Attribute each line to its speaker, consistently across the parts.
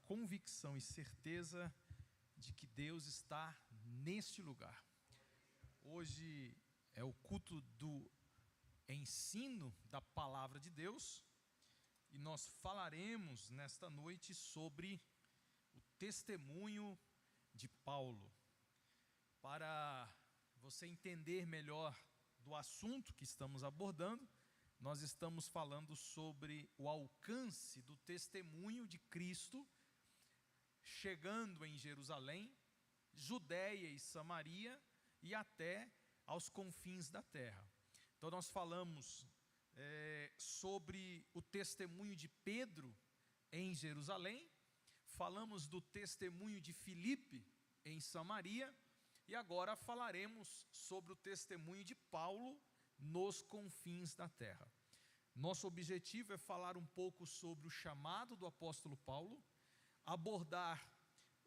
Speaker 1: convicção e certeza de que Deus está neste lugar. Hoje é o culto do ensino da palavra de Deus e nós falaremos nesta noite sobre o testemunho de Paulo. Para você entender melhor do assunto que estamos abordando, nós estamos falando sobre o alcance do testemunho de Cristo chegando em Jerusalém, Judeia e Samaria e até aos confins da terra. Então nós falamos sobre o testemunho de Pedro em Jerusalém, falamos do testemunho de Filipe em Samaria e agora falaremos sobre o testemunho de Paulo nos confins da terra. Nosso objetivo é falar um pouco sobre o chamado do apóstolo Paulo, abordar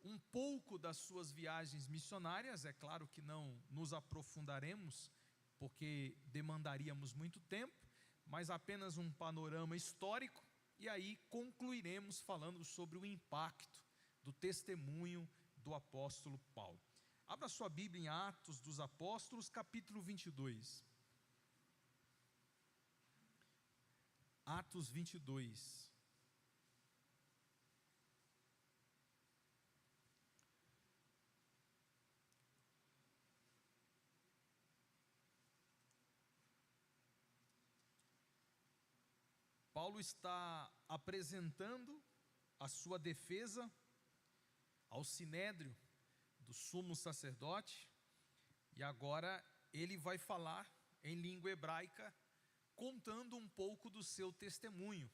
Speaker 1: um pouco das suas viagens missionárias. É claro que não nos aprofundaremos, porque demandaríamos muito tempo, mas apenas um panorama histórico, e aí concluiremos falando sobre o impacto do testemunho do apóstolo Paulo. Abra sua Bíblia em Atos dos Apóstolos, capítulo 22. Atos 22. Paulo está apresentando a sua defesa ao sinédrio do sumo sacerdote, e agora ele vai falar em língua hebraica, contando um pouco do seu testemunho.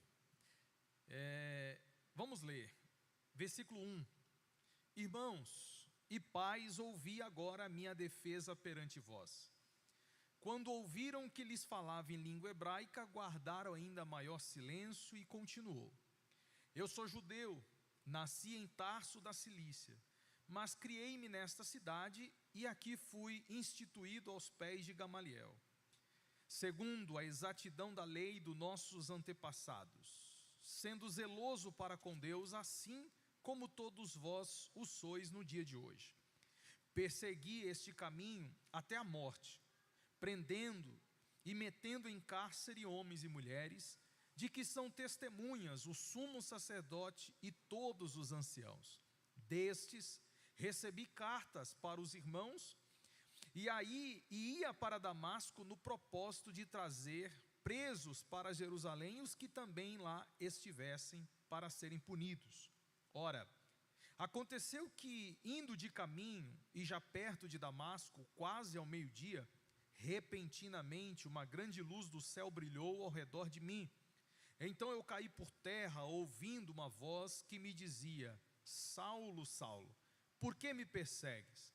Speaker 1: Vamos ler, versículo 1. Irmãos e pais, ouvi agora a minha defesa perante vós. Quando ouviram que lhes falava em língua hebraica, guardaram ainda maior silêncio, e continuou. Eu sou judeu, nasci em Tarso da Cilícia, mas criei-me nesta cidade, e aqui fui instituído aos pés de Gamaliel, segundo a exatidão da lei dos nossos antepassados, sendo zeloso para com Deus, assim como todos vós o sois no dia de hoje. Persegui este caminho até a morte, prendendo e metendo em cárcere homens e mulheres, de que são testemunhas o sumo sacerdote e todos os anciãos. Destes recebi cartas para os irmãos, e ia para Damasco no propósito de trazer presos para Jerusalém os que também lá estivessem para serem punidos. Ora, aconteceu que, indo de caminho e já perto de Damasco, quase ao meio-dia, repentinamente uma grande luz do céu brilhou ao redor de mim. Então eu caí por terra, ouvindo uma voz que me dizia: Saulo, Saulo, por que me persegues?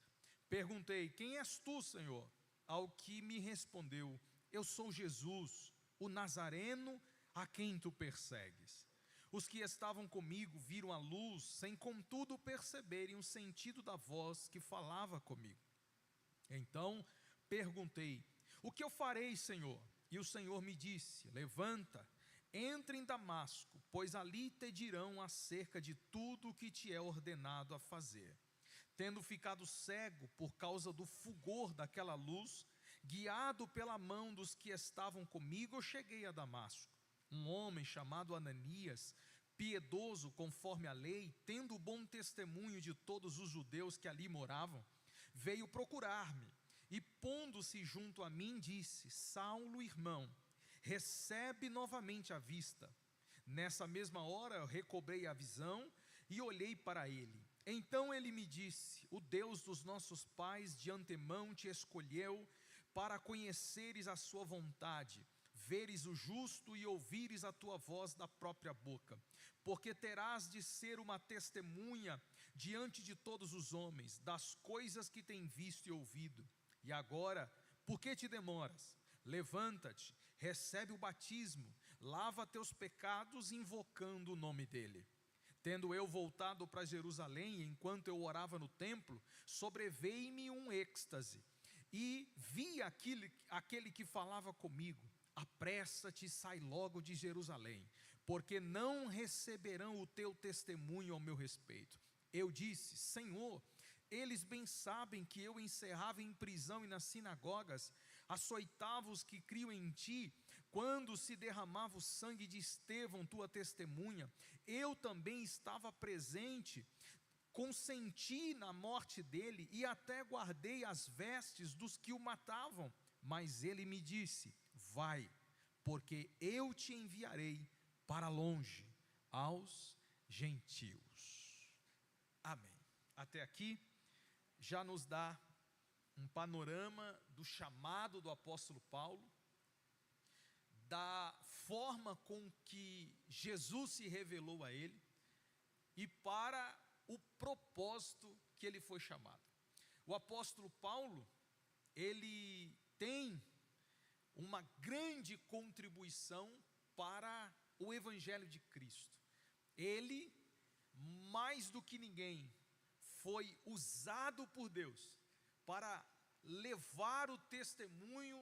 Speaker 1: Perguntei: quem és tu, Senhor? Ao que me respondeu: eu sou Jesus, o Nazareno, a quem tu persegues. Os que estavam comigo viram a luz, sem contudo perceberem o sentido da voz que falava comigo. Então perguntei: o que eu farei, Senhor? E o Senhor me disse: levanta, entra em Damasco, pois ali te dirão acerca de tudo o que te é ordenado a fazer. Tendo ficado cego por causa do fulgor daquela luz, guiado pela mão dos que estavam comigo, eu cheguei a Damasco. Um homem chamado Ananias, piedoso conforme a lei, tendo bom testemunho de todos os judeus que ali moravam, veio procurar-me e, pondo-se junto a mim, disse: Saulo, irmão, recebe novamente a vista. Nessa mesma hora eu recobrei a visão e olhei para ele. Então ele me disse: o Deus dos nossos pais de antemão te escolheu para conheceres a sua vontade, veres o justo e ouvires a tua voz da própria boca, porque terás de ser uma testemunha diante de todos os homens das coisas que tem visto e ouvido. E agora, por que te demoras? Levanta-te, recebe o batismo, lava teus pecados, invocando o nome dele. Tendo eu voltado para Jerusalém, enquanto eu orava no templo, sobreveio-me um êxtase, e vi aquele que falava comigo: apressa-te e sai logo de Jerusalém, porque não receberão o teu testemunho ao meu respeito. Eu disse: Senhor, eles bem sabem que eu encerrava em prisão e nas sinagogas, açoitava os que criam em ti, quando se derramava o sangue de Estevão, tua testemunha. Eu também estava presente, consenti na morte dele e até guardei as vestes dos que o matavam. Mas ele me disse: vai, porque eu te enviarei para longe, aos gentios. Amém. Até aqui já nos dá um panorama do chamado do apóstolo Paulo, da forma com que Jesus se revelou a ele e para o propósito que ele foi chamado. O apóstolo Paulo, ele tem uma grande contribuição para o evangelho de Cristo. Ele, mais do que ninguém, foi usado por Deus para levar o testemunho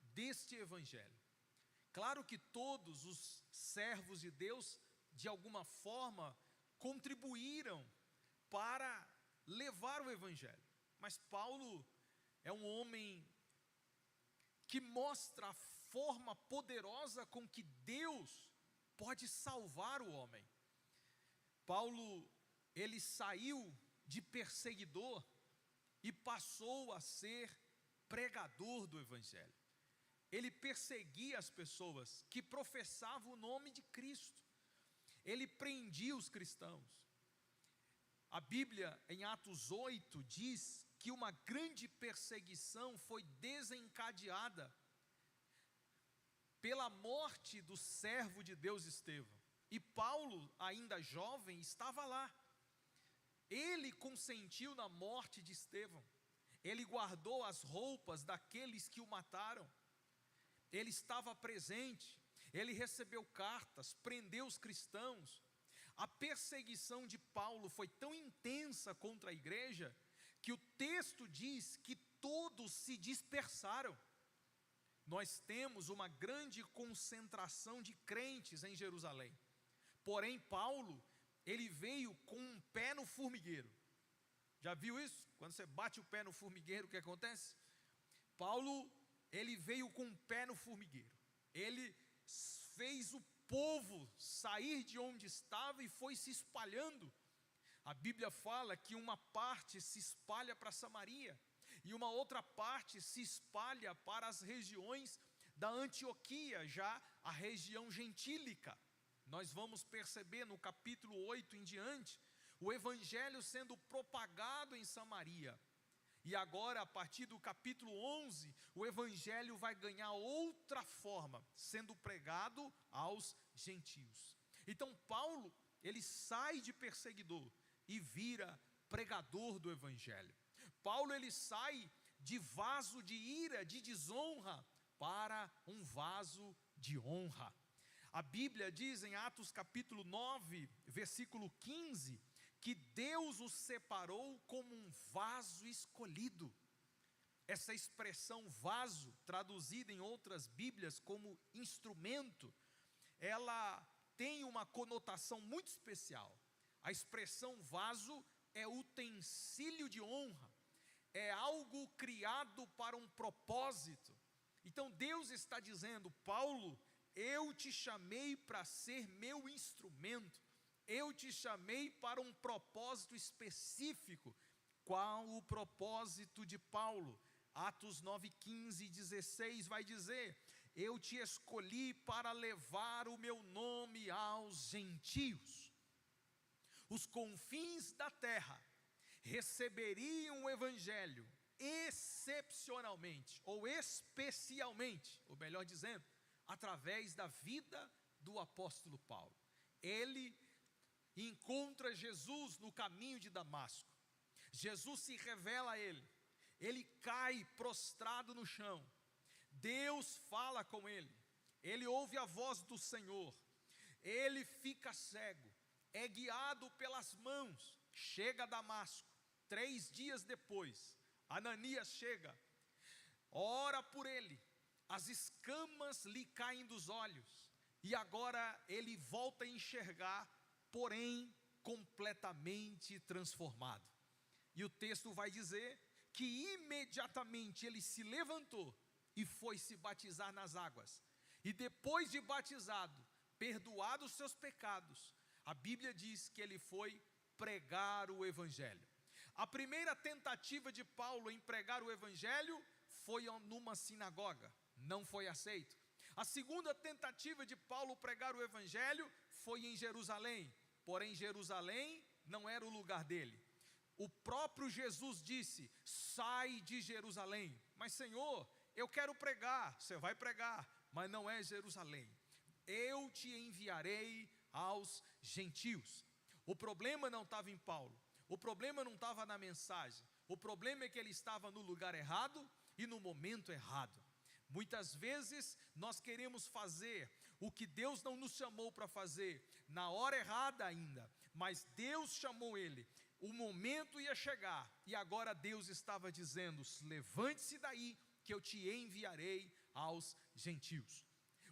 Speaker 1: deste evangelho. Claro que todos os servos de Deus, de alguma forma, contribuíram para levar o evangelho, mas Paulo é um homem que mostra a forma poderosa com que Deus pode salvar o homem. Paulo, ele saiu de perseguidor e passou a ser pregador do evangelho. Ele perseguia as pessoas que professavam o nome de Cristo. Ele prendia os cristãos. A Bíblia, em Atos 8, diz que uma grande perseguição foi desencadeada pela morte do servo de Deus Estevão. E Paulo, ainda jovem, estava lá. Ele consentiu na morte de Estevão. Ele guardou as roupas daqueles que o mataram. Ele estava presente. Ele recebeu cartas, prendeu os cristãos. A perseguição de Paulo foi tão intensa contra a igreja que o texto diz que todos se dispersaram. Nós temos uma grande concentração de crentes em Jerusalém. Porém, Paulo, ele veio com um pé no formigueiro. Já viu isso? Quando você bate o pé no formigueiro, o que acontece? Paulo, ele veio com um pé no formigueiro. Ele fez o povo sair de onde estava e foi se espalhando. A Bíblia fala que uma parte se espalha para Samaria e uma outra parte se espalha para as regiões da Antioquia, já a região gentílica. Nós vamos perceber no capítulo 8 em diante, o evangelho sendo propagado em Samaria. E agora, a partir do capítulo 11, o evangelho vai ganhar outra forma, sendo pregado aos gentios. Então Paulo, ele sai de perseguidor e vira pregador do evangelho. Paulo, ele sai de vaso de ira, de desonra, para um vaso de honra. A Bíblia diz em Atos capítulo 9, versículo 15, que Deus o separou como um vaso escolhido. Essa expressão vaso, traduzida em outras Bíblias como instrumento, ela tem uma conotação muito especial. A expressão vaso é utensílio de honra, é algo criado para um propósito. Então Deus está dizendo: Paulo, eu te chamei para ser meu instrumento. Eu te chamei para um propósito específico. Qual o propósito de Paulo? Atos 9, 15 e 16 vai dizer: eu te escolhi para levar o meu nome aos gentios. Os confins da terra receberiam o evangelho excepcionalmente, ou especialmente, ou melhor dizendo, através da vida do apóstolo Paulo. Ele encontra Jesus no caminho de Damasco. Jesus se revela a ele. Ele cai prostrado no chão. Deus fala com ele. Ele ouve a voz do Senhor. Ele fica cego. É guiado pelas mãos. Chega a Damasco. 3 dias depois, Ananias chega. Ora por ele. As escamas lhe caem dos olhos. e agora ele volta a enxergar, porém completamente transformado. E o texto vai dizer que imediatamente ele se levantou e foi se batizar nas águas. E depois de batizado, perdoado os seus pecados, a Bíblia diz que ele foi pregar o Evangelho. A primeira tentativa de Paulo em pregar o Evangelho foi numa sinagoga, não foi aceito. A segunda tentativa de Paulo pregar o Evangelho foi em Jerusalém, porém Jerusalém não era o lugar dele. O próprio Jesus disse: sai de Jerusalém. Mas Senhor, eu quero pregar. Você vai pregar, mas não é Jerusalém. Eu te enviarei aos gentios. O problema não estava em Paulo, o problema não estava na mensagem, o problema é que ele estava no lugar errado e no momento errado. Muitas vezes nós queremos fazer o que Deus não nos chamou para fazer, na hora errada ainda, mas Deus chamou ele, o momento ia chegar, e agora Deus estava dizendo: levante-se daí, que eu te enviarei aos gentios.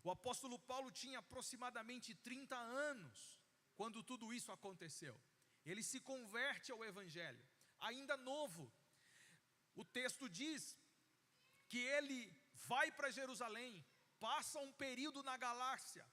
Speaker 1: O apóstolo Paulo tinha aproximadamente 30 anos, quando tudo isso aconteceu. Ele se converte ao Evangelho, ainda novo. O texto diz que ele vai para Jerusalém, passa um período na Galácia,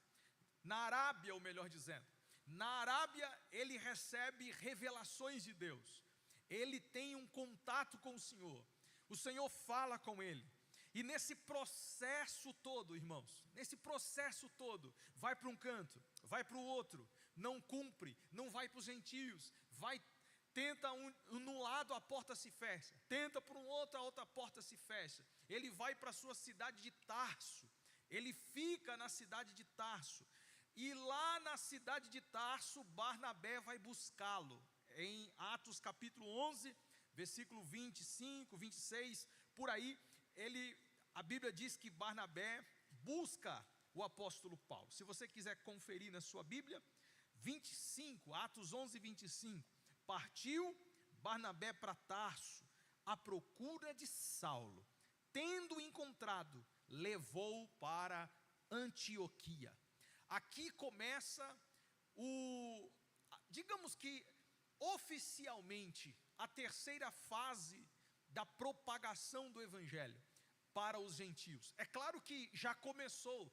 Speaker 1: na Arábia, ou melhor dizendo. Na Arábia ele recebe revelações de Deus, ele tem um contato com o Senhor fala com ele. E nesse processo todo, irmãos, nesse processo todo, vai para um canto, vai para o outro, não cumpre, não vai para os gentios, tenta num lado a porta se fecha, tenta por um outro, a outra porta se fecha. Ele vai para a sua cidade de Tarso, ele fica na cidade de Tarso, e lá na cidade de Tarso, Barnabé vai buscá-lo. Em Atos capítulo 11, versículo 25, 26, por aí, a Bíblia diz que Barnabé busca o apóstolo Paulo. Se você quiser conferir na sua Bíblia, 25, Atos 11, 25, partiu Barnabé para Tarso, à procura de Saulo, tendo encontrado, levou para Antioquia. Aqui começa digamos que oficialmente, a terceira fase da propagação do Evangelho para os gentios. É claro que já começou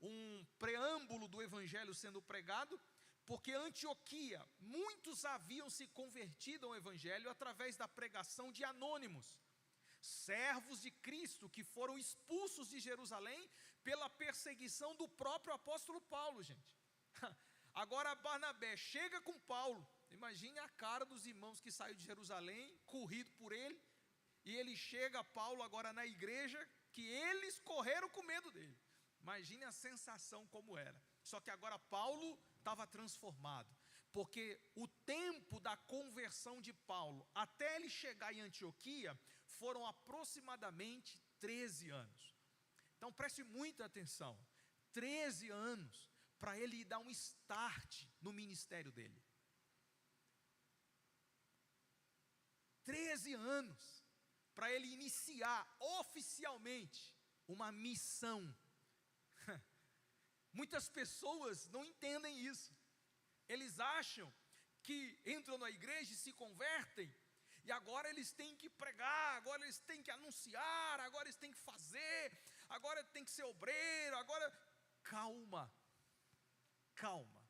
Speaker 1: um preâmbulo do Evangelho sendo pregado, porque Antioquia, muitos haviam se convertido ao Evangelho através da pregação de anônimos, servos de Cristo que foram expulsos de Jerusalém pela perseguição do próprio apóstolo Paulo, gente. Agora Barnabé chega com Paulo, imagine a cara dos irmãos que saíram de Jerusalém, corrido por ele, e ele chega, Paulo, agora na igreja, que eles correram com medo dele. Imagine a sensação como era. Só que agora Paulo estava transformado, porque o tempo da conversão de Paulo até ele chegar em Antioquia foram aproximadamente 13 anos. Então preste muita atenção, 13 anos para ele dar um start no ministério dele. 13 anos para ele iniciar oficialmente uma missão. Muitas pessoas não entendem isso. Eles acham que entram na igreja e se convertem, e agora eles têm que pregar, agora eles têm que anunciar, agora eles têm que fazer, agora tem que ser obreiro, agora... Calma, calma,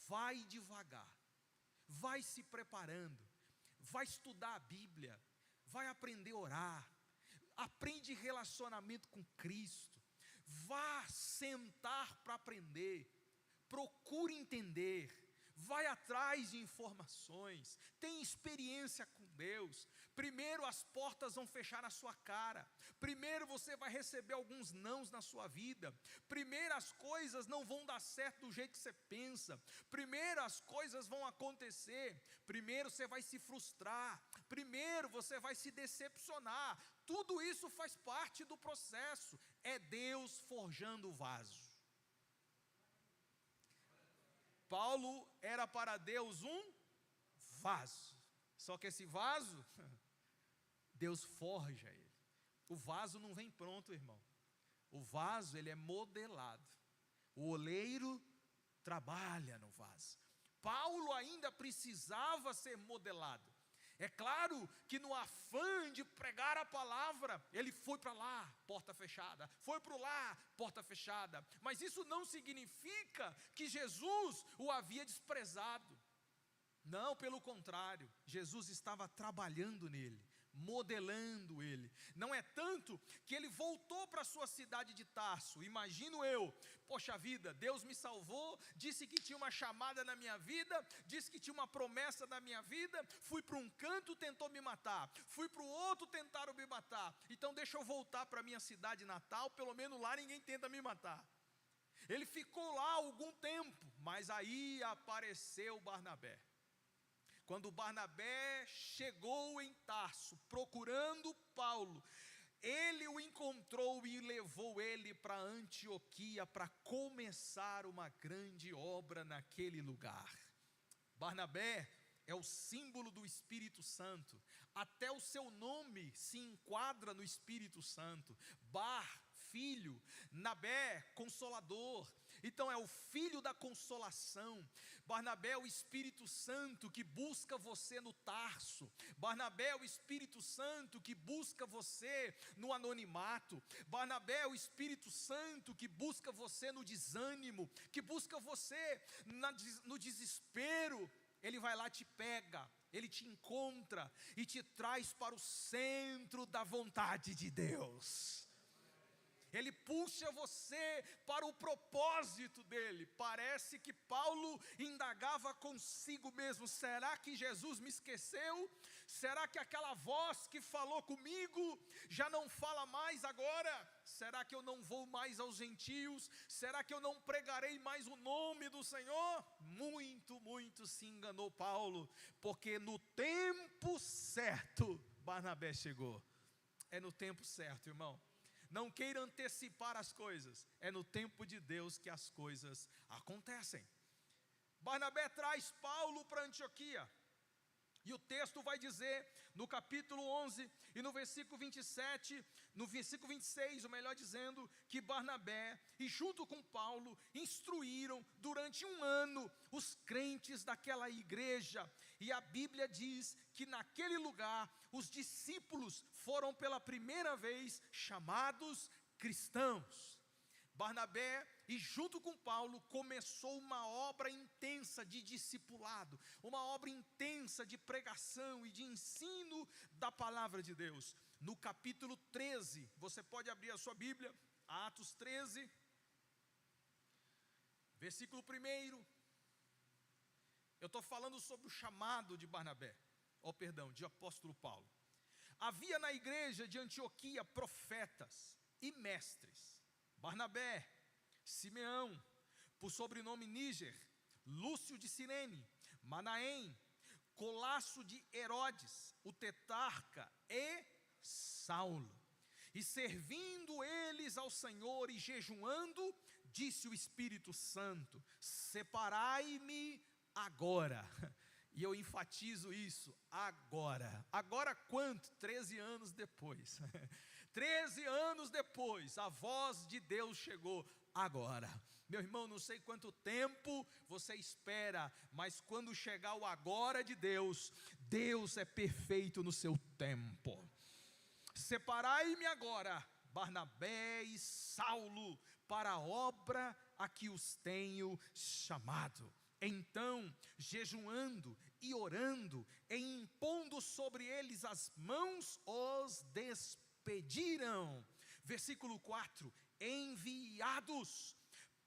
Speaker 1: vai devagar, vai se preparando, vai estudar a Bíblia, vai aprender a orar, aprende relacionamento com Cristo, vá sentar para aprender, procure entender, vai atrás de informações, tem experiência com Deus. Primeiro as portas vão fechar na sua cara, primeiro você vai receber alguns nãos na sua vida, primeiro as coisas não vão dar certo do jeito que você pensa, primeiro as coisas vão acontecer, primeiro você vai se frustrar, primeiro você vai se decepcionar. Tudo isso faz parte do processo, é Deus forjando o vaso. Paulo era para Deus um vaso, só que esse vaso, Deus forja ele. O vaso não vem pronto, irmão. O vaso, ele é modelado. o oleiro trabalha no vaso. Paulo ainda precisava ser modelado. É claro que no afã de pregar a palavra, ele foi para lá, porta fechada, foi para lá, porta fechada. Mas isso não significa que Jesus o havia desprezado. Não, pelo contrário, Jesus estava trabalhando nele, modelando ele. Não é tanto que ele voltou para a sua cidade de Tarso. Imagino eu, poxa vida, Deus me salvou, disse que tinha uma chamada na minha vida, disse que tinha uma promessa na minha vida, fui para um canto, tentou me matar, fui para o outro, tentaram me matar, então deixa eu voltar para a minha cidade natal, pelo menos lá ninguém tenta me matar. Ele ficou lá algum tempo, mas aí apareceu Barnabé. Quando Barnabé chegou em Tarso, procurando Paulo, ele o encontrou e levou ele para Antioquia para começar uma grande obra naquele lugar. Barnabé é o símbolo do Espírito Santo, até o seu nome se enquadra no Espírito Santo. Bar, filho, Nabé, consolador. Então é o filho da consolação. Barnabé é o Espírito Santo que busca você no Tarso. Barnabé é o Espírito Santo que busca você no anonimato. Barnabé é o Espírito Santo que busca você no desânimo, que busca você no desespero. Ele vai lá, te pega, ele te encontra e te traz para o centro da vontade de Deus. Ele puxa você para o propósito dele. Parece que Paulo indagava consigo mesmo: será que Jesus me esqueceu? Será que aquela voz que falou comigo já não fala mais agora? Será que eu não vou mais aos gentios? Será que eu não pregarei mais o nome do Senhor? Muito se enganou Paulo, porque no tempo certo Barnabé chegou. É no tempo certo, irmão. Não queira antecipar as coisas, é no tempo de Deus que as coisas acontecem. Barnabé traz Paulo para Antioquia, e o texto vai dizer, no capítulo 11, e no versículo 27, no versículo 26, o melhor dizendo, que Barnabé, e junto com Paulo, instruíram durante 1 ano, os crentes daquela igreja, e a Bíblia diz que naquele lugar, os discípulos foram pela primeira vez chamados cristãos. Barnabé, e junto com Paulo, começou uma obra intensa de discipulado, uma obra intensa de pregação e de ensino da palavra de Deus. No capítulo 13, você pode abrir a sua Bíblia, Atos 13, versículo 1, eu estou falando sobre o chamado de Barnabé, de apóstolo Paulo. Havia na igreja de Antioquia profetas e mestres: Barnabé, Simeão, por sobrenome Níger, Lúcio de Cirene, Manaém, Colasso de Herodes, o tetrarca, e Saulo. E servindo eles ao Senhor e jejuando, disse o Espírito Santo: separai-me agora. E eu enfatizo isso, agora. Agora quanto? 13 anos depois. 13 anos depois, a voz de Deus chegou. Agora. Meu irmão, não sei quanto tempo você espera, mas quando chegar o agora de Deus, Deus é perfeito no seu tempo. Separai-me agora, Barnabé e Saulo, para a obra a que os tenho chamado. Então, jejuando e orando, e impondo sobre eles as mãos, os despediram. Versículo 4, enviados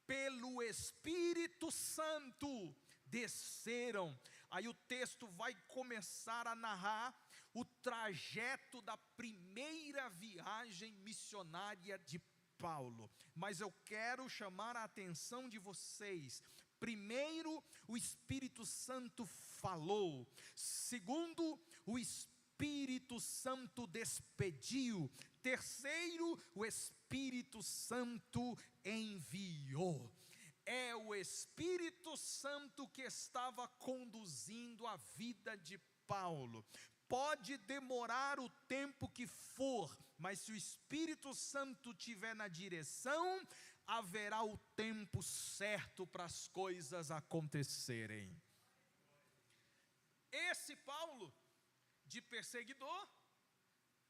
Speaker 1: pelo Espírito Santo, desceram. Aí o texto vai começar a narrar o trajeto da primeira viagem missionária de Paulo. Mas eu quero chamar a atenção de vocês. Primeiro, o Espírito Santo falou. Segundo, o Espírito Santo despediu. Terceiro, o Espírito Santo enviou. É o Espírito Santo que estava conduzindo a vida de Paulo. Pode demorar o tempo que for, mas se o Espírito Santo estiver na direção, haverá o tempo certo para as coisas acontecerem. Esse Paulo, de perseguidor,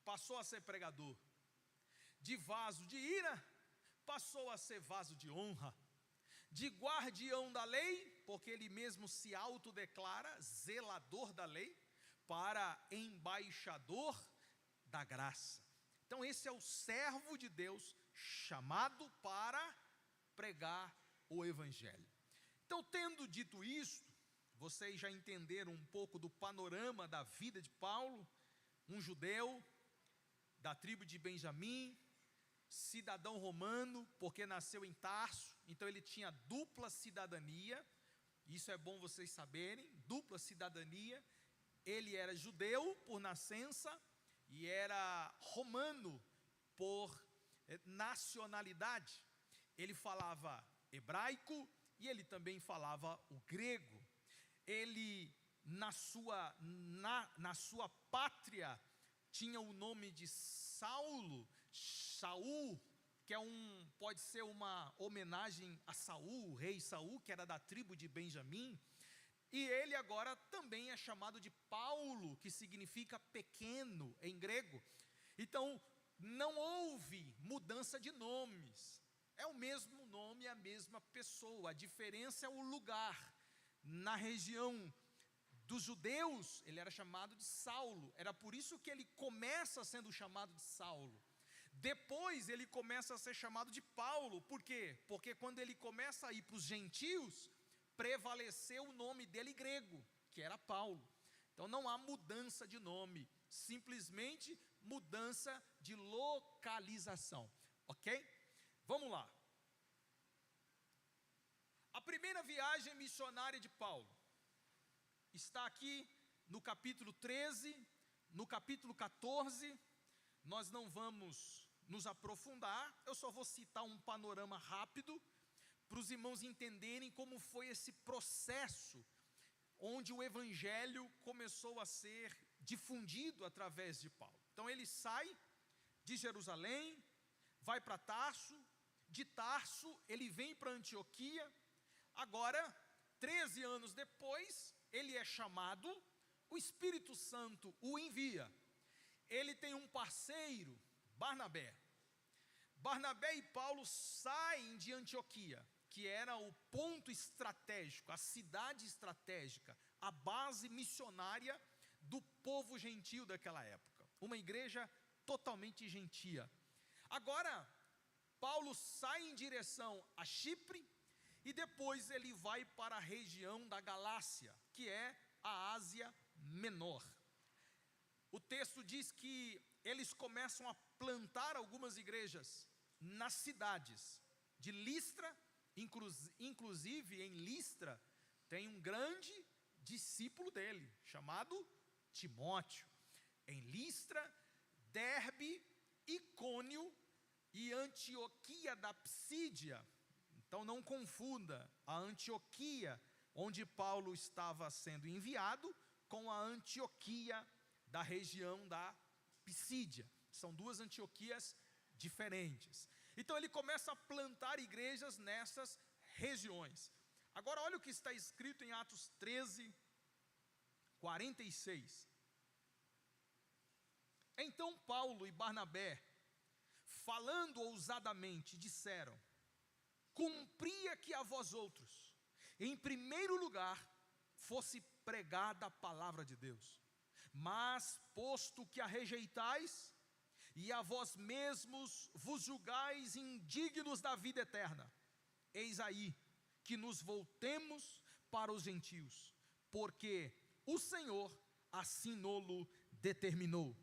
Speaker 1: passou a ser pregador. De vaso de ira, passou a ser vaso de honra. De guardião da lei, porque ele mesmo se autodeclara zelador da lei, para embaixador da graça. Então esse é o servo de Deus chamado para pregar o evangelho. Então, tendo dito isto, vocês já entenderam um pouco do panorama da vida de Paulo, um judeu da tribo de Benjamim, cidadão romano, porque nasceu em Tarso, então ele tinha dupla cidadania. Isso é bom vocês saberem, dupla cidadania. Ele era judeu por nascença e era romano por nacionalidade. Ele falava hebraico e ele também falava o grego. Ele, na sua pátria, tinha o nome de Saulo, Saul, que pode ser uma homenagem a Saul, o rei Saul, que era da tribo de Benjamim. E ele agora também é chamado de Paulo, que significa pequeno em grego. Então, não houve mudança de nomes. É o mesmo nome, a mesma pessoa. A diferença é o lugar. Na região dos judeus, ele era chamado de Saulo. Era por isso que ele começa sendo chamado de Saulo. Depois ele começa a ser chamado de Paulo. Por quê? Porque quando ele começa a ir para os gentios, prevaleceu o nome dele grego, que era Paulo. Então não há mudança de nome, simplesmente mudança de localização, ok? Vamos lá. A primeira viagem missionária de Paulo está aqui no capítulo 13, no capítulo 14, nós não vamos nos aprofundar, eu só vou citar um panorama rápido, para os irmãos entenderem como foi esse processo, onde o evangelho começou a ser difundido através de Paulo. Então ele sai de Jerusalém, vai para Tarso, de Tarso ele vem para Antioquia. Agora, 13 anos depois, ele é chamado, o Espírito Santo o envia. Ele tem um parceiro, Barnabé. Barnabé e Paulo saem de Antioquia, que era o ponto estratégico, a cidade estratégica, a base missionária do povo gentio daquela época. Uma igreja totalmente gentia. Agora, Paulo sai em direção a Chipre, e depois ele vai para a região da Galácia, que é a Ásia Menor. O texto diz que eles começam a plantar algumas igrejas nas cidades de Listra, inclusive em Listra tem um grande discípulo dele, chamado Timóteo. Em Listra, Derbe, Icônio e Antioquia da Psídia. Então não confunda a Antioquia, onde Paulo estava sendo enviado, com a Antioquia da região da Psídia. São duas Antioquias diferentes. Então ele começa a plantar igrejas nessas regiões. Agora olha o que está escrito em Atos 13, 46. Então Paulo e Barnabé, falando ousadamente, disseram: cumpria que a vós outros, em primeiro lugar, fosse pregada a palavra de Deus. Mas, posto que a rejeitais, e a vós mesmos vos julgais indignos da vida eterna, eis aí que nos voltemos para os gentios, porque o Senhor assim nolo determinou.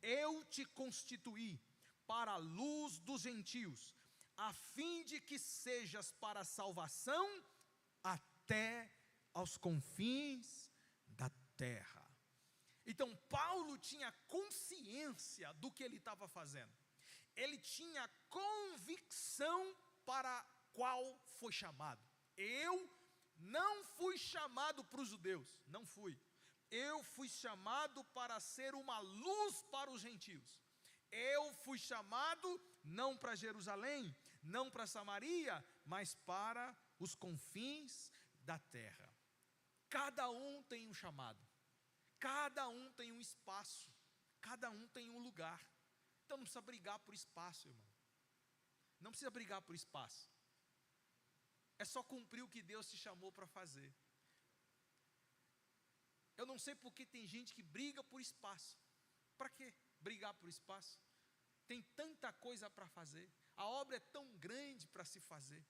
Speaker 1: Eu te constituí para a luz dos gentios, a fim de que sejas para a salvação até aos confins da terra. Então Paulo tinha consciência do que ele estava fazendo. Ele tinha convicção para a qual foi chamado. Eu não fui chamado para os judeus, não fui. Eu fui chamado para ser uma luz para os gentios. Eu fui chamado não para Jerusalém, não para Samaria, mas para os confins da terra. Cada um tem um chamado, cada um tem um espaço, cada um tem um lugar. Então não precisa brigar por espaço, irmão. Não precisa brigar por espaço. É só cumprir o que Deus te chamou para fazer. Eu não sei porque tem gente que briga por espaço. Para que brigar por espaço? Tem tanta coisa para fazer. A obra é tão grande para se fazer.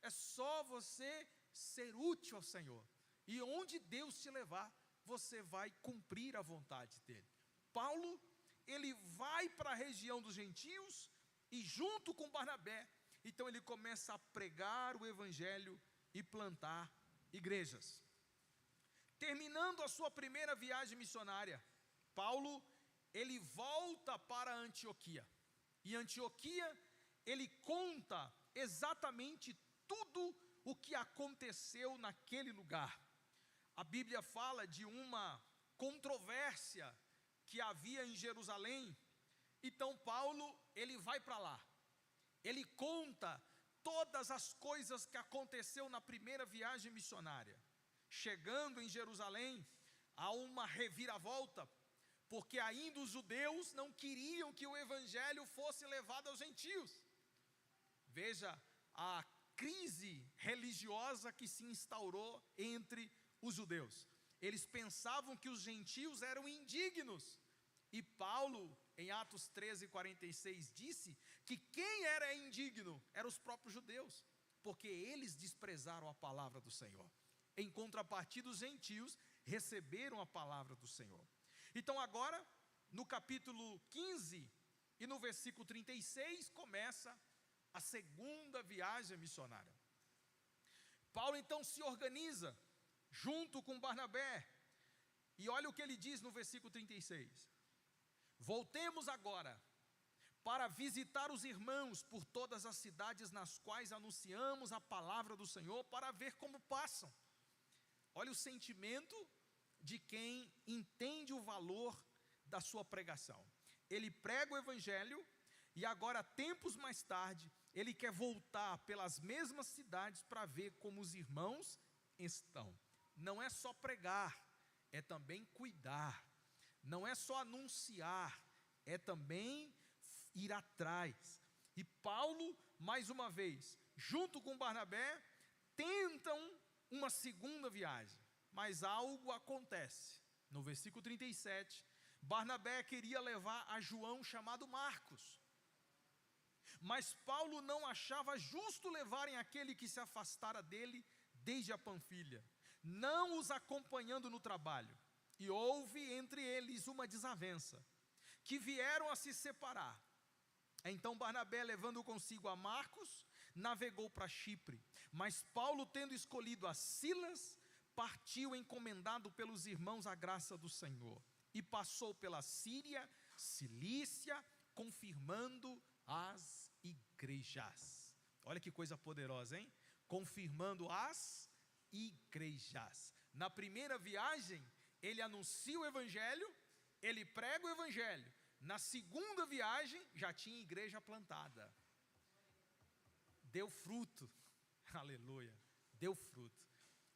Speaker 1: É só você ser útil ao Senhor. E onde Deus te levar, você vai cumprir a vontade dEle. Paulo, ele vai para a região dos gentios e junto com Barnabé, então ele começa a pregar o evangelho e plantar igrejas. Terminando a sua primeira viagem missionária, Paulo, ele volta para Antioquia. E Antioquia, ele conta exatamente tudo o que aconteceu naquele lugar. A Bíblia fala de uma controvérsia que havia em Jerusalém. Então Paulo, ele vai para lá. Ele conta todas as coisas que aconteceu na primeira viagem missionária. Chegando em Jerusalém, há uma reviravolta, porque ainda os judeus não queriam que o evangelho fosse levado aos gentios. Veja a crise religiosa que se instaurou entre os judeus. Eles pensavam que os gentios eram indignos. E Paulo, em Atos 13:46, disse que quem era indigno eram os próprios judeus, porque eles desprezaram a palavra do Senhor. Em contrapartida, os gentios receberam a palavra do Senhor. Então agora, no capítulo 15 e no versículo 36, começa a segunda viagem missionária. Paulo então se organiza, junto com Barnabé, e olha o que ele diz no versículo 36. Voltemos agora, para visitar os irmãos por todas as cidades nas quais anunciamos a palavra do Senhor, para ver como passam. Olha o sentimento de quem entende o valor da sua pregação. Ele prega o evangelho e agora, tempos mais tarde, ele quer voltar pelas mesmas cidades para ver como os irmãos estão. Não é só pregar, é também cuidar. Não é só anunciar, é também ir atrás. E Paulo, mais uma vez, junto com Barnabé, tentam uma segunda viagem, mas algo acontece. No versículo 37, Barnabé queria levar a João chamado Marcos, mas Paulo não achava justo levarem aquele que se afastara dele desde a Panfilha, não os acompanhando no trabalho. E houve entre eles uma desavença, que vieram a se separar. Então Barnabé, levando consigo a Marcos, navegou para Chipre. Mas Paulo, tendo escolhido a Silas, partiu encomendado pelos irmãos à graça do Senhor. E passou pela Síria, Cilícia, confirmando as igrejas. Olha que coisa poderosa, hein? Confirmando as igrejas. Na primeira viagem, ele anuncia o evangelho, ele prega o evangelho. Na segunda viagem, já tinha igreja plantada. Deu fruto. Aleluia. Deu fruto.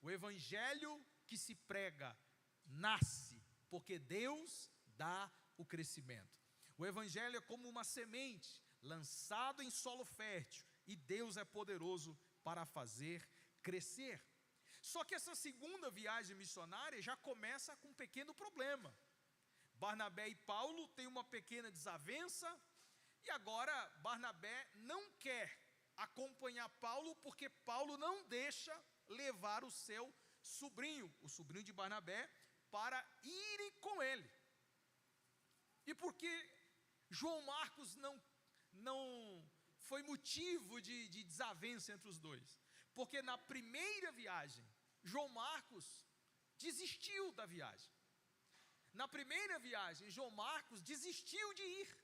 Speaker 1: O evangelho que se prega nasce, porque Deus dá o crescimento. O evangelho é como uma semente lançado em solo fértil, e Deus é poderoso para fazer crescer. Só que essa segunda viagem missionária já começa com um pequeno problema. Barnabé e Paulo têm uma pequena desavença, e agora Barnabé não quer acompanhar Paulo, porque Paulo não deixa levar o seu sobrinho, o sobrinho de Barnabé, para irem com ele. E porque João Marcos não foi motivo de desavença entre os dois? Porque na primeira viagem, João Marcos desistiu da viagem. Na primeira viagem, João Marcos desistiu de ir.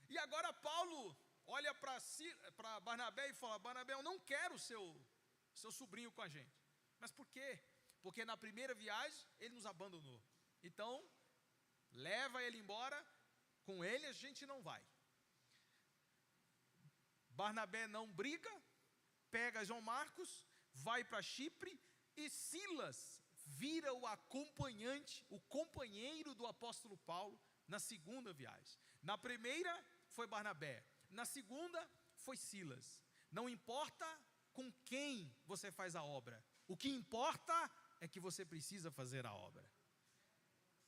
Speaker 1: E agora Paulo olha para Barnabé e fala: Barnabé, eu não quero o seu sobrinho com a gente. Mas por quê? Porque na primeira viagem ele nos abandonou. Então, leva ele embora, com ele a gente não vai. Barnabé não briga, pega João Marcos, vai para Chipre, e Silas vira o acompanhante, o companheiro do apóstolo Paulo na segunda viagem. Na primeira foi Barnabé, na segunda foi Silas. Não importa com quem você faz a obra, o que importa é que você precisa fazer a obra.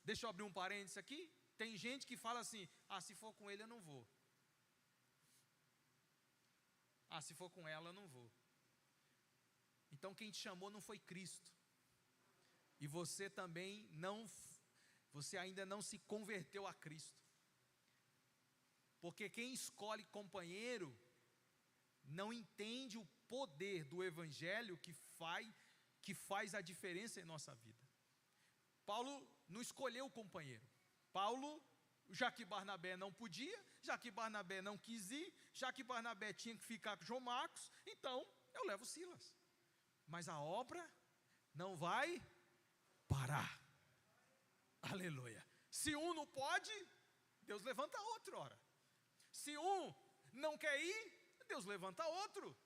Speaker 1: Deixa eu abrir um parênteses aqui. Tem gente que fala assim: se for com ele eu não vou. Se for com ela eu não vou. Então quem te chamou não foi Cristo. E você também você ainda não se converteu a Cristo. Porque quem escolhe companheiro não entende o poder do Evangelho que faz a diferença em nossa vida. Paulo não escolheu o companheiro. Paulo, já que Barnabé não podia, já que Barnabé não quis ir, já que Barnabé tinha que ficar com João Marcos, então eu levo Silas. Mas a obra não vai parar. Aleluia. Se um não pode, Deus levanta outro, ora. Se um não quer ir, Deus levanta outro.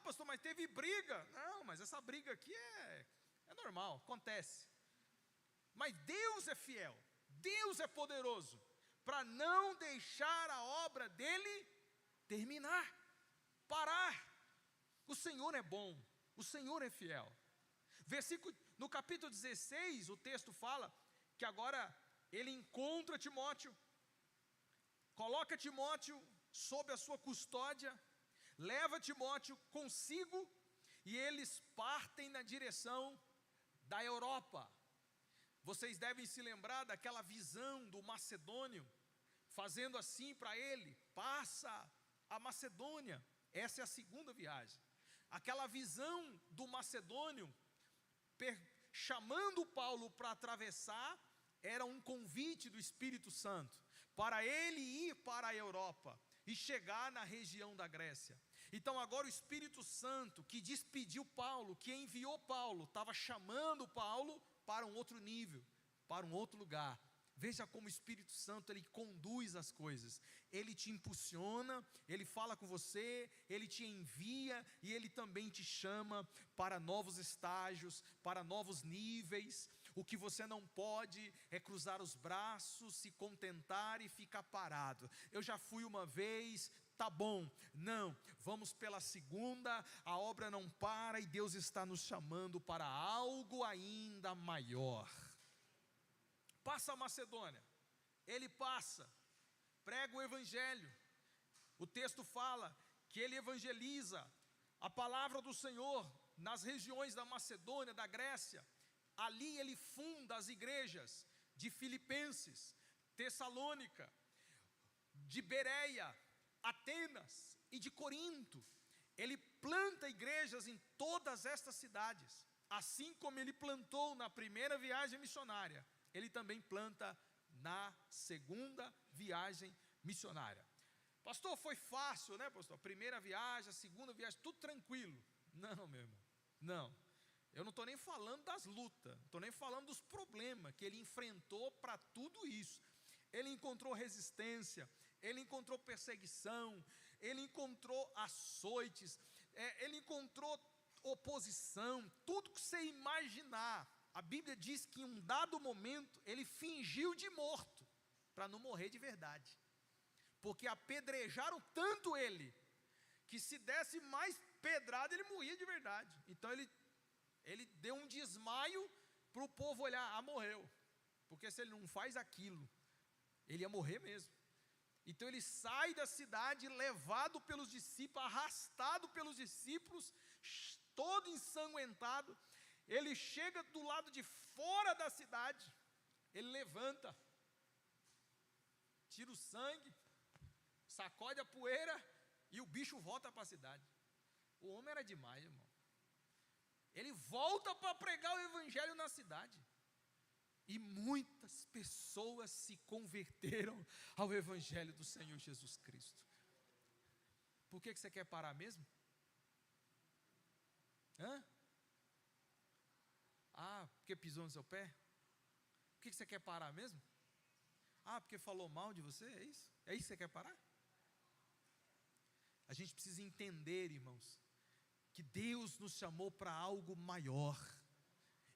Speaker 1: Pastor, mas teve briga. Não, mas essa briga aqui é normal, acontece. Mas Deus é fiel, Deus é poderoso, para não deixar a obra dele terminar, parar. O Senhor é bom, o Senhor é fiel. No capítulo 16, o texto fala que agora ele encontra Timóteo, coloca Timóteo sob a sua custódia, leva Timóteo consigo, e eles partem na direção da Europa. Vocês devem se lembrar daquela visão do macedônio, fazendo assim para ele: passa a Macedônia. Essa é a segunda viagem. Aquela visão do macedônio chamando Paulo para atravessar, era um convite do Espírito Santo, para ele ir para a Europa e chegar na região da Grécia. Então agora o Espírito Santo, que despediu Paulo, que enviou Paulo, estava chamando Paulo para um outro nível, para um outro lugar. Veja como o Espírito Santo, ele conduz as coisas. Ele te impulsiona, ele fala com você, ele te envia, e ele também te chama para novos estágios, para novos níveis. O que você não pode é cruzar os braços, se contentar e ficar parado. Eu já fui uma vez, tá bom. Não, vamos pela segunda, a obra não para e Deus está nos chamando para algo ainda maior. Passa a Macedônia, ele passa, prega o Evangelho. O texto fala que ele evangeliza a palavra do Senhor nas regiões da Macedônia, da Grécia. Ali ele funda as igrejas de Filipenses, Tessalônica, de Bereia, Atenas e de Corinto. Ele planta igrejas em todas estas cidades. Assim como ele plantou na primeira viagem missionária, ele também planta na segunda viagem missionária. Pastor, foi fácil, né, pastor? A primeira viagem, a segunda viagem, tudo tranquilo. Não, meu irmão, não. Eu não estou nem falando das lutas, não estou nem falando dos problemas que ele enfrentou para tudo isso. Ele encontrou resistência, ele encontrou perseguição, ele encontrou açoites, ele encontrou oposição, tudo que você imaginar. A Bíblia diz que em um dado momento ele fingiu de morto, para não morrer de verdade, porque apedrejaram tanto ele, que se desse mais pedrada ele morria de verdade. Então ele deu um desmaio para o povo olhar: morreu, porque se ele não faz aquilo, ele ia morrer mesmo. Então ele sai da cidade, levado pelos discípulos, arrastado pelos discípulos, todo ensanguentado. Ele chega do lado de fora da cidade, ele levanta, tira o sangue, sacode a poeira, e o bicho volta para a cidade. O homem era demais, irmão. Ele volta para pregar o Evangelho na cidade, e muitas pessoas se converteram ao Evangelho do Senhor Jesus Cristo. Por que você quer parar mesmo? Porque pisou no seu pé? Por que você quer parar mesmo? Porque falou mal de você, é isso? É isso que você quer parar? a gente precisa entender, irmãos, que Deus nos chamou para algo maior,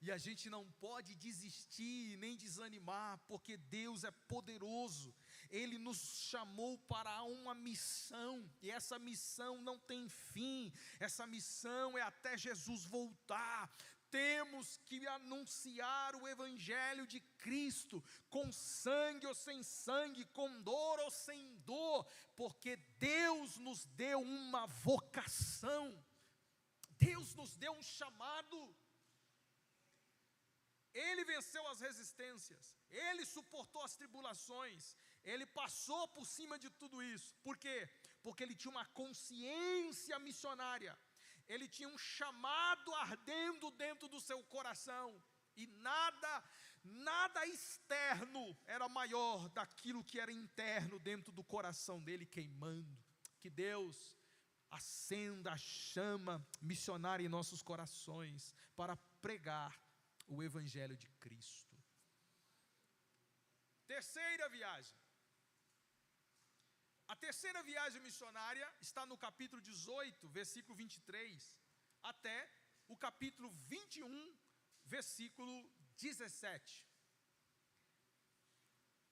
Speaker 1: e a gente não pode desistir, nem desanimar, porque Deus é poderoso. Ele nos chamou para uma missão, e essa missão não tem fim, essa missão é até Jesus voltar. Temos que anunciar o Evangelho de Cristo, com sangue ou sem sangue, com dor ou sem dor, porque Deus nos deu uma vocação, Deus nos deu um chamado. Ele venceu as resistências, Ele suportou as tribulações, Ele passou por cima de tudo isso. Por quê? Porque Ele tinha uma consciência missionária, Ele tinha um chamado ardendo dentro do seu coração, e nada externo era maior daquilo que era interno dentro do coração dele queimando. Que Deus acenda a chama missionária em nossos corações, para pregar o Evangelho de Cristo. Terceira viagem. A terceira viagem missionária está no capítulo 18, versículo 23, até o capítulo 21, versículo 17.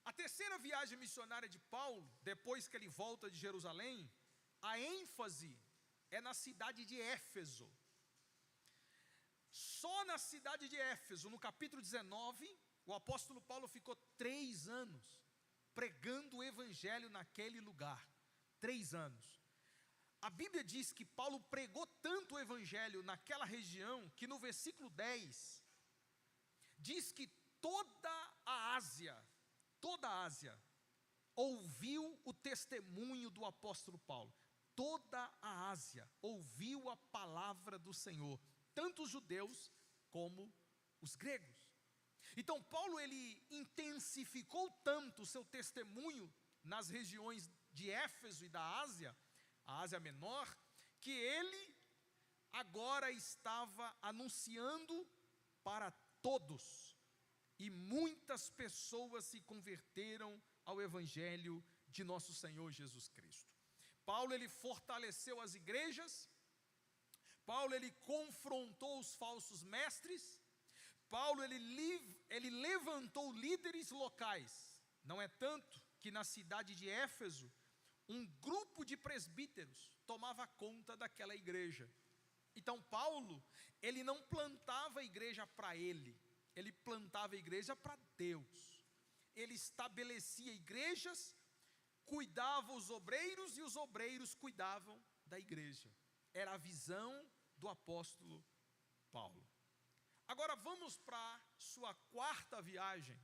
Speaker 1: A terceira viagem missionária de Paulo, depois que ele volta de Jerusalém, a ênfase é na cidade de Éfeso. Só na cidade de Éfeso, no capítulo 19, o apóstolo Paulo ficou 3 anos pregando o Evangelho naquele lugar. 3 anos. A Bíblia diz que Paulo pregou tanto o Evangelho naquela região, que no versículo 10, diz que toda a Ásia, ouviu o testemunho do apóstolo Paulo. Toda a Ásia ouviu a palavra do Senhor, tanto os judeus como os gregos. Então Paulo, ele intensificou tanto o seu testemunho nas regiões de Éfeso e da Ásia, a Ásia Menor, que ele agora estava anunciando para todos, e muitas pessoas se converteram ao Evangelho de nosso Senhor Jesus Cristo. Paulo, ele fortaleceu as igrejas, Paulo, ele confrontou os falsos mestres, Paulo, ele levantou líderes locais. Não é tanto que na cidade de Éfeso, um grupo de presbíteros tomava conta daquela igreja. Então Paulo, ele não plantava a igreja para ele plantava a igreja para Deus. Ele estabelecia igrejas, cuidava os obreiros, e os obreiros cuidavam da igreja. Era a visão do apóstolo Paulo. Agora vamos para a sua quarta viagem.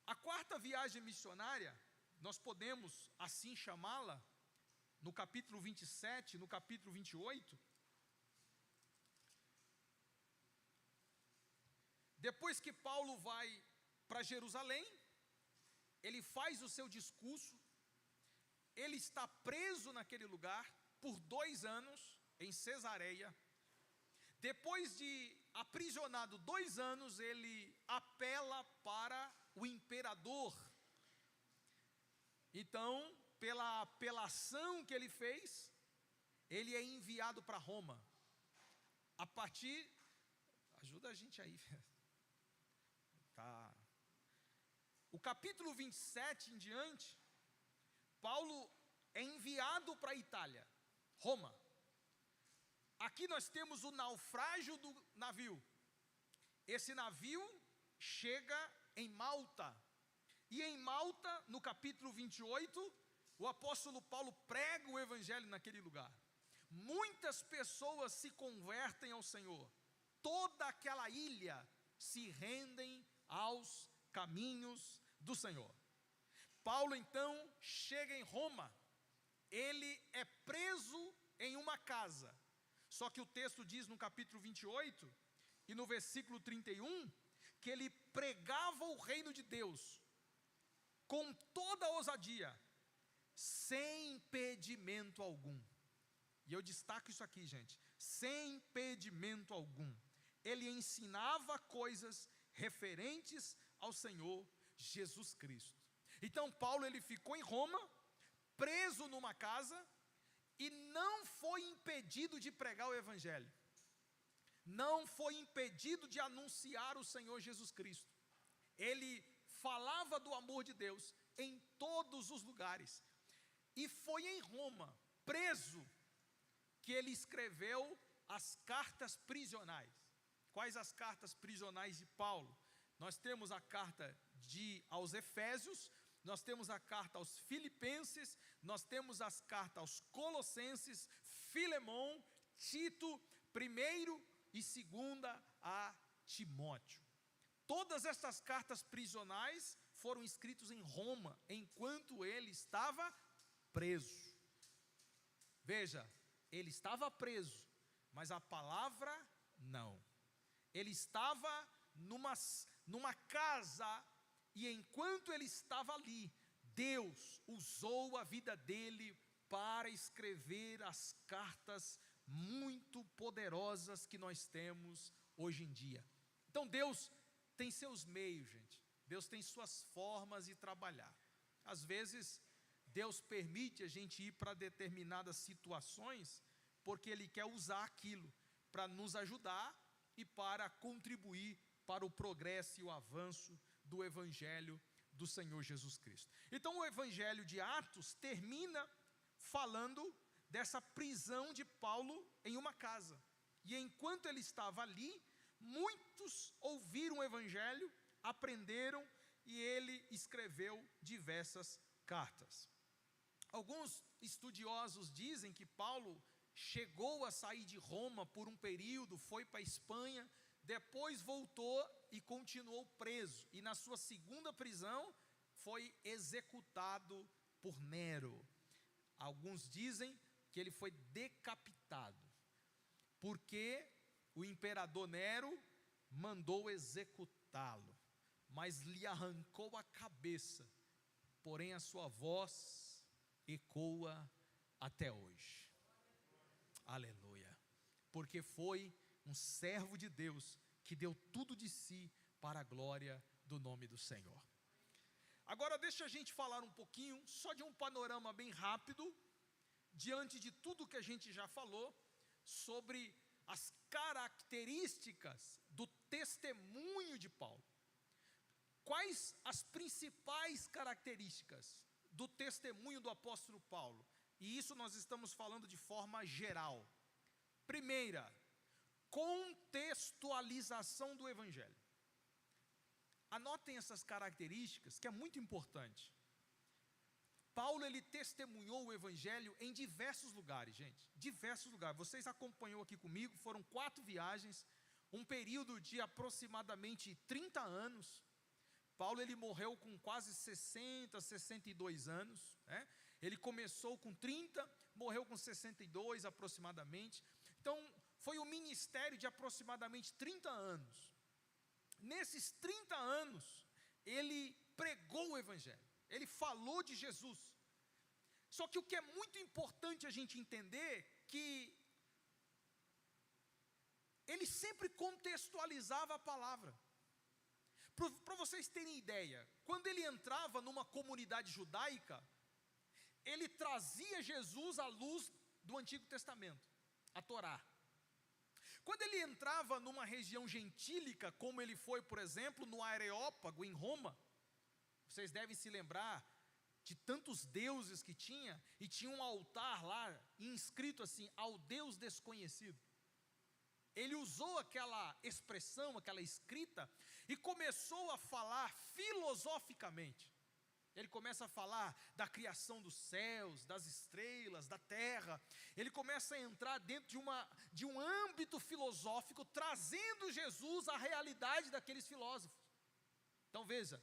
Speaker 1: A quarta viagem missionária, nós podemos assim chamá-la, no capítulo 27, no capítulo 28. Depois que Paulo vai para Jerusalém, ele faz o seu discurso, ele está preso naquele lugar por 2 anos, em Cesareia. Depois de aprisionado 2 anos, ele apela para o imperador. Então, pela apelação que ele fez, ele é enviado para Roma. Ajuda a gente aí. Tá. O capítulo 27 em diante, Paulo é enviado para a Itália, Roma. Aqui nós temos o naufrágio do navio. Esse navio chega em Malta. E em Malta, no capítulo 28, o apóstolo Paulo prega o Evangelho naquele lugar. Muitas pessoas se convertem ao Senhor. Toda aquela ilha se rendem aos caminhos do Senhor. Paulo então chega em Roma. Ele é preso em uma casa. Só que o texto diz no capítulo 28 e no versículo 31 que ele pregava o reino de Deus com toda a ousadia, sem impedimento algum. E eu destaco isso aqui, gente, sem impedimento algum. Ele ensinava coisas referentes ao Senhor Jesus Cristo. Então Paulo, ele ficou em Roma, preso numa casa e não foi impedido de pregar o evangelho. Não foi impedido de anunciar o Senhor Jesus Cristo. Ele falava do amor de Deus em todos os lugares. E foi em Roma, preso, que ele escreveu as cartas prisionais. Quais as cartas prisionais de Paulo? Nós temos a carta aos Efésios, nós temos a carta aos Filipenses, nós temos as cartas aos Colossenses, Filemão, Tito, 1ª e 2ª a Timóteo. Todas essas cartas prisionais foram escritas em Roma, enquanto ele estava preso. Veja, ele estava preso, mas a palavra não. Ele estava numa casa, e enquanto ele estava ali, Deus usou a vida dele para escrever as cartas muito poderosas que nós temos hoje em dia. Então Deus tem seus meios, gente. Deus tem suas formas de trabalhar. Às vezes Deus permite a gente ir para determinadas situações porque Ele quer usar aquilo para nos ajudar e para contribuir para o progresso e o avanço do Evangelho do Senhor Jesus Cristo. Então o Evangelho de Atos termina falando dessa prisão de Paulo em uma casa. E enquanto ele estava ali, muitos ouviram o Evangelho, aprenderam, e ele escreveu diversas cartas. Alguns estudiosos dizem que Paulo chegou a sair de Roma por um período, foi para a Espanha, depois voltou e continuou preso. E na sua segunda prisão foi executado por Nero. Alguns dizem que ele foi decapitado, porque o imperador Nero mandou executá-lo, mas lhe arrancou a cabeça, porém a sua voz ecoa até hoje. Aleluia. Porque foi um servo de Deus que deu tudo de si para a glória do nome do Senhor. Agora deixa a gente falar um pouquinho, só de um panorama bem rápido, diante de tudo que a gente já falou, sobre as características do testemunho de Paulo. Quais as principais características do testemunho do apóstolo Paulo? E isso nós estamos falando de forma geral. Primeira, contextualização do Evangelho. Anotem essas características, que é muito importante. Paulo, ele testemunhou o Evangelho em diversos lugares, gente. Diversos lugares. Vocês acompanhou aqui comigo, foram 4 viagens, um período de aproximadamente 30 anos. Paulo, ele morreu com quase 60, 62 anos, né? Ele começou com 30, morreu com 62 aproximadamente. Então, foi um ministério de aproximadamente 30 anos. Nesses 30 anos, ele pregou o Evangelho, ele falou de Jesus. Só que o que é muito importante a gente entender, que ele sempre contextualizava a palavra. Para vocês terem ideia, quando ele entrava numa comunidade judaica, ele trazia Jesus à luz do Antigo Testamento, a Torá. Quando ele entrava numa região gentílica, como ele foi, por exemplo, no Areópago, em Roma, vocês devem se lembrar de tantos deuses que tinha, e tinha um altar lá, inscrito assim, ao Deus desconhecido. Ele usou aquela expressão, aquela escrita, e começou a falar filosoficamente. Ele começa a falar da criação dos céus, das estrelas, da terra. Ele começa a entrar dentro de um âmbito filosófico, trazendo Jesus à realidade daqueles filósofos. Então veja,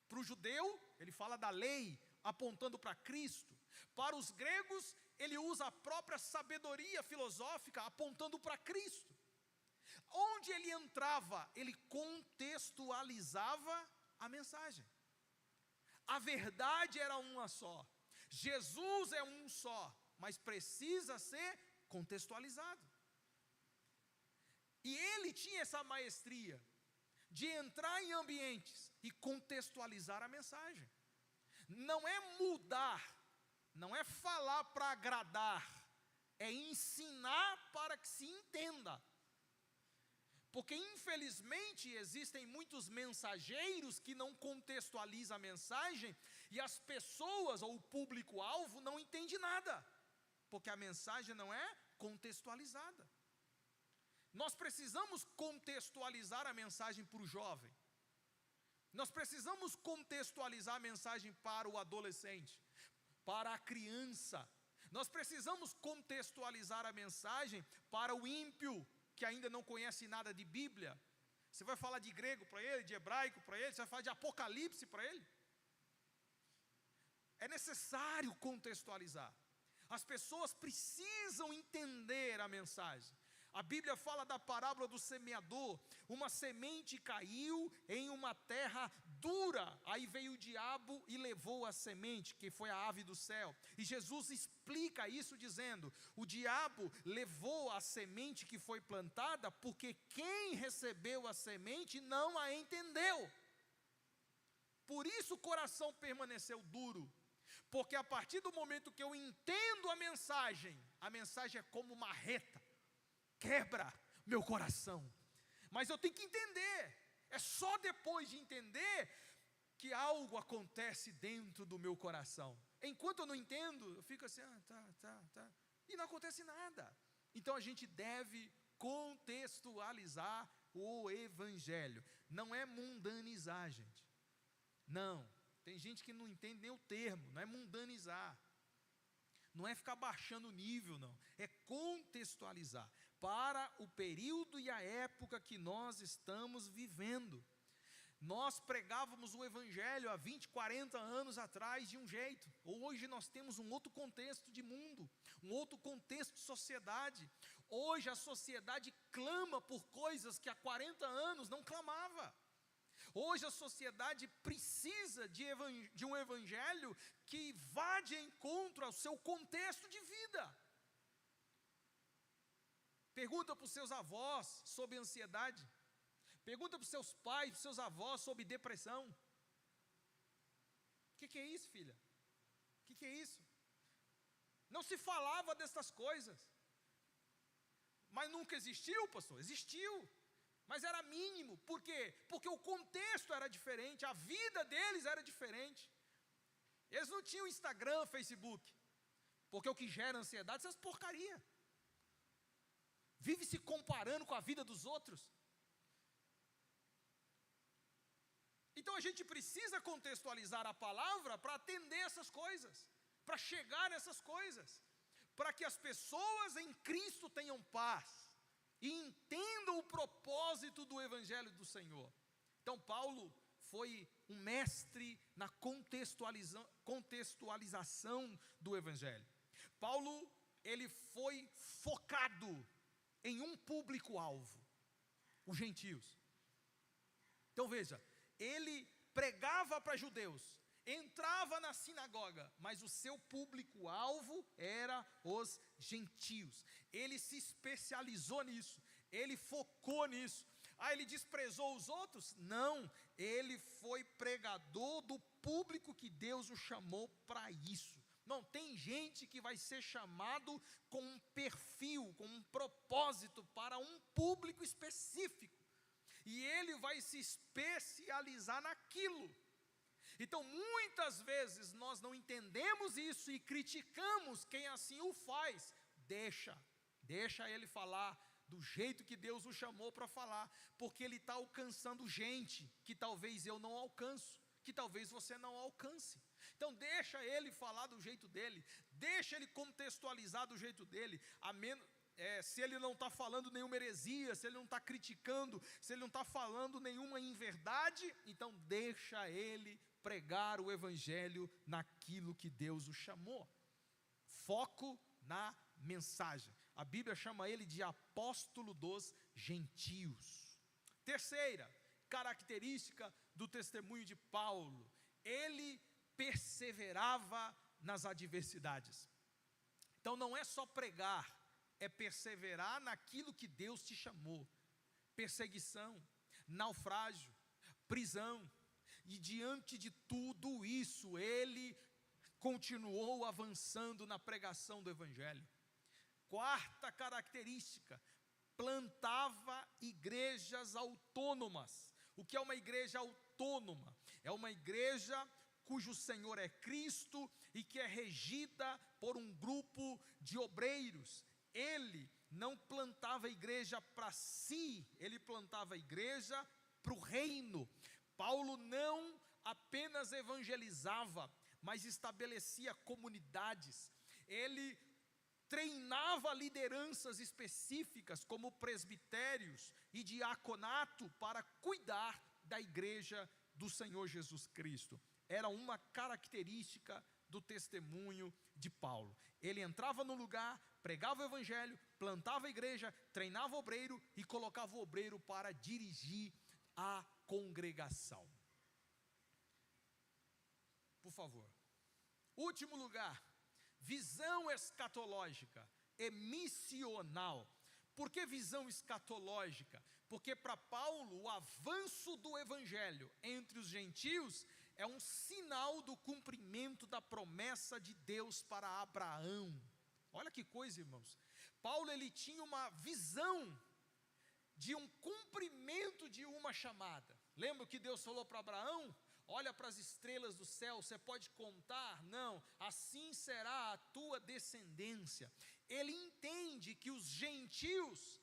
Speaker 1: para o judeu, ele fala da lei, apontando para Cristo. Para os gregos, ele usa a própria sabedoria filosófica, apontando para Cristo. Onde ele entrava, ele contextualizava a mensagem. A verdade era uma só. Jesus é um só, mas precisa ser contextualizado. E ele tinha essa maestria de entrar em ambientes e contextualizar a mensagem. Não é mudar não é falar para agradar, é ensinar para que se entenda. Porque infelizmente existem muitos mensageiros que não contextualizam a mensagem e as pessoas ou o público-alvo não entende nada, porque a mensagem não é contextualizada. Nós precisamos contextualizar a mensagem para o jovem. Nós precisamos contextualizar a mensagem para o adolescente, para a criança. Nós precisamos contextualizar a mensagem para o ímpio, que ainda não conhece nada de Bíblia. Você vai falar de grego para ele, de hebraico para ele, você vai falar de Apocalipse para ele. É necessário contextualizar. As pessoas precisam entender a mensagem. A Bíblia fala da parábola do semeador. Uma semente caiu em uma terra dura. Aí veio o diabo e levou a semente, que foi a ave do céu. E Jesus explica isso dizendo: o diabo levou a semente que foi plantada, porque quem recebeu a semente não a entendeu. Por isso o coração permaneceu duro. Porque a partir do momento que eu entendo a mensagem é como uma marreta. Quebra meu coração. Mas eu tenho que entender. É só depois de entender que algo acontece dentro do meu coração. Enquanto eu não entendo, eu fico assim, tá. E não acontece nada. Então a gente deve contextualizar o evangelho. Não é mundanizar, gente. Não. Tem gente que não entende nem o termo. Não é mundanizar. Não é ficar baixando o nível, não. É contextualizar para o período e a época que nós estamos vivendo. Nós pregávamos o evangelho há 20, 40 anos atrás de um jeito. Hoje nós temos um outro contexto de mundo, um outro contexto de sociedade. Hoje a sociedade clama por coisas que há 40 anos não clamava. Hoje a sociedade precisa de um evangelho que vá de encontro ao seu contexto de vida. Pergunta para os seus avós sobre ansiedade. Pergunta para os seus pais, para os seus avós sobre depressão. O que é isso, filha? O que é isso? Não se falava dessas coisas. Mas nunca existiu, pastor? Existiu. Mas era mínimo. Por quê? Porque o contexto era diferente, a vida deles era diferente. Eles não tinham Instagram, Facebook. Porque o que gera ansiedade são as porcarias. Vive se comparando com a vida dos outros. Então a gente precisa contextualizar a palavra para atender essas coisas, para chegar nessas coisas, para que as pessoas em Cristo tenham paz e entendam o propósito do evangelho do Senhor. Então Paulo foi um mestre na contextualização do evangelho. Paulo, ele foi focado em um público-alvo, os gentios. Então veja, ele pregava para judeus, entrava na sinagoga, mas o seu público-alvo era os gentios. Ele se especializou nisso, ele focou nisso. Ele desprezou os outros? Não, ele foi pregador do público que Deus o chamou para isso. Não, tem gente que vai ser chamado com um perfil, com um propósito para um público específico. E ele vai se especializar naquilo. Então, muitas vezes nós não entendemos isso e criticamos quem assim o faz. Deixa ele falar do jeito que Deus o chamou para falar, porque ele está alcançando gente que talvez eu não alcanço, que talvez você não alcance. Então deixa ele falar do jeito dele, deixa ele contextualizar do jeito dele, se ele não está falando nenhuma heresia, se ele não está criticando, se ele não está falando nenhuma inverdade, então deixa ele pregar o evangelho naquilo que Deus o chamou. Foco na mensagem. A Bíblia chama ele de apóstolo dos gentios. Terceira característica do testemunho de Paulo: ele perseverava nas adversidades. Então não é só pregar, é perseverar naquilo que Deus te chamou. Perseguição, naufrágio, prisão. E diante de tudo isso, ele continuou avançando na pregação do Evangelho. Quarta característica, plantava igrejas autônomas. O que é uma igreja autônoma? É uma igreja cujo Senhor é Cristo e que é regida por um grupo de obreiros. Ele não plantava a igreja para si, ele plantava a igreja para o reino. Paulo não apenas evangelizava, mas estabelecia comunidades. Ele treinava lideranças específicas, como presbitérios e diaconato, para cuidar da igreja do Senhor Jesus Cristo. Era uma característica do testemunho de Paulo. Ele entrava no lugar, pregava o evangelho, plantava a igreja, treinava o obreiro e colocava o obreiro para dirigir a congregação. Por favor. Último lugar, visão escatológica e missional. Por que visão escatológica? Porque para Paulo o avanço do evangelho entre os gentios é um sinal do cumprimento da promessa de Deus para Abraão. Olha que coisa, irmãos. Paulo, ele tinha uma visão de um cumprimento de uma chamada. Lembra que Deus falou para Abraão? Olha para as estrelas do céu, você pode contar? Não, assim será a tua descendência. Ele entende que os gentios,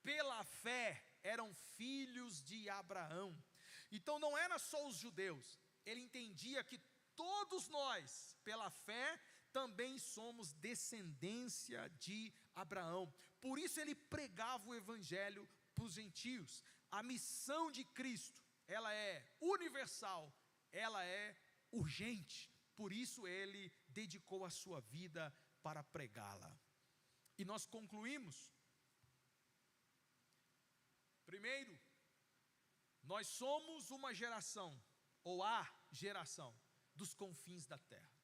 Speaker 1: pela fé, eram filhos de Abraão. Então não era só os judeus, ele entendia que todos nós, pela fé, também somos descendência de Abraão. Por isso ele pregava o evangelho para os gentios. A missão de Cristo, ela é universal, ela é urgente. Por isso ele dedicou a sua vida para pregá-la. E nós concluímos. Primeiro, nós somos uma geração, ou a geração, dos confins da terra.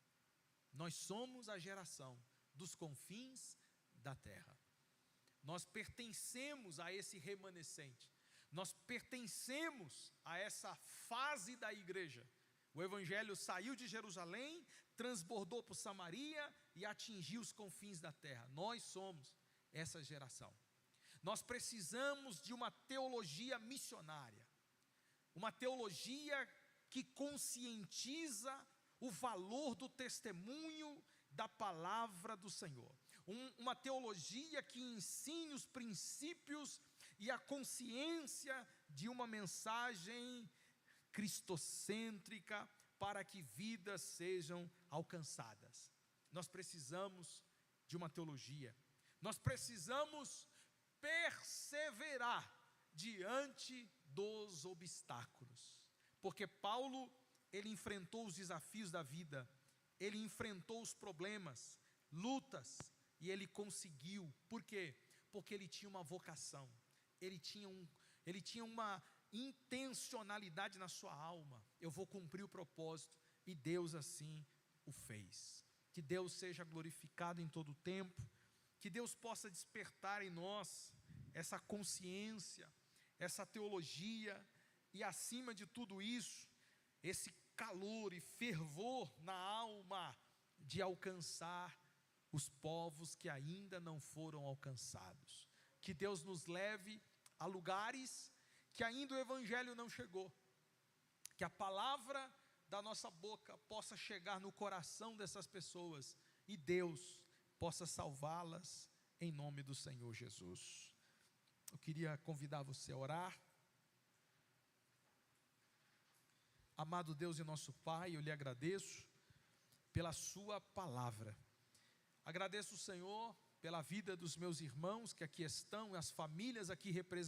Speaker 1: Nós somos a geração dos confins da terra. Nós pertencemos a esse remanescente. Nós pertencemos a essa fase da igreja. O evangelho saiu de Jerusalém, transbordou por Samaria e atingiu os confins da terra. Nós somos essa geração. Nós precisamos de uma teologia missionária. Uma teologia que conscientiza o valor do testemunho da palavra do Senhor. Uma teologia que ensine os princípios e a consciência de uma mensagem cristocêntrica para que vidas sejam alcançadas. Nós precisamos de uma teologia. Nós precisamos perseverar diante dos obstáculos. Porque Paulo, ele enfrentou os desafios da vida, ele enfrentou os problemas, lutas, e ele conseguiu. Por quê? Porque ele tinha uma vocação, ele tinha uma intencionalidade na sua alma. Eu vou cumprir o propósito, e Deus assim o fez. Que Deus seja glorificado em todo o tempo, que Deus possa despertar em nós essa consciência, essa teologia, e acima de tudo isso, esse calor e fervor na alma de alcançar os povos que ainda não foram alcançados. Que Deus nos leve a lugares que ainda o evangelho não chegou, que a palavra da nossa boca possa chegar no coração dessas pessoas, e Deus possa salvá-las em nome do Senhor Jesus. Eu queria convidar você a orar. Amado Deus e nosso Pai, eu lhe agradeço pela sua palavra. Agradeço o Senhor pela vida dos meus irmãos que aqui estão, as famílias aqui representadas.